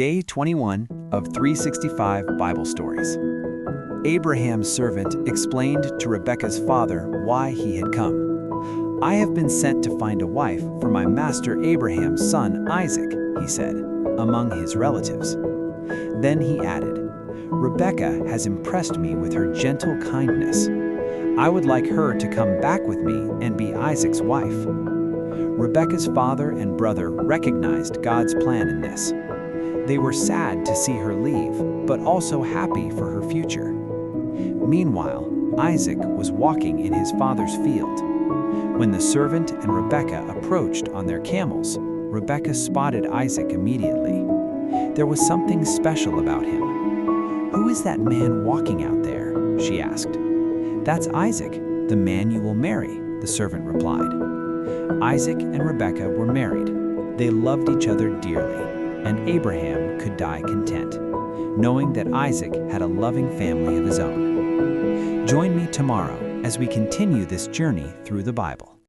Day 21 of 365 Bible Stories. Abraham's servant explained to Rebekah's father why he had come. "I have been sent to find a wife for my master Abraham's son Isaac," he said, among his relatives. Then he added, "Rebekah has impressed me with her gentle kindness. I would like her to come back with me and be Isaac's wife." Rebekah's father and brother recognized God's plan in this. They were sad to see her leave, but also happy for her future. Meanwhile, Isaac was walking in his father's field. When the servant and Rebekah approached on their camels, Rebekah spotted Isaac immediately. There was something special about him. "Who is that man walking out there?" she asked. "That's Isaac, the man you will marry," the servant replied. Isaac and Rebekah were married. They loved each other dearly, and Abraham could die content, knowing that Isaac had a loving family of his own. Join me tomorrow as we continue this journey through the Bible.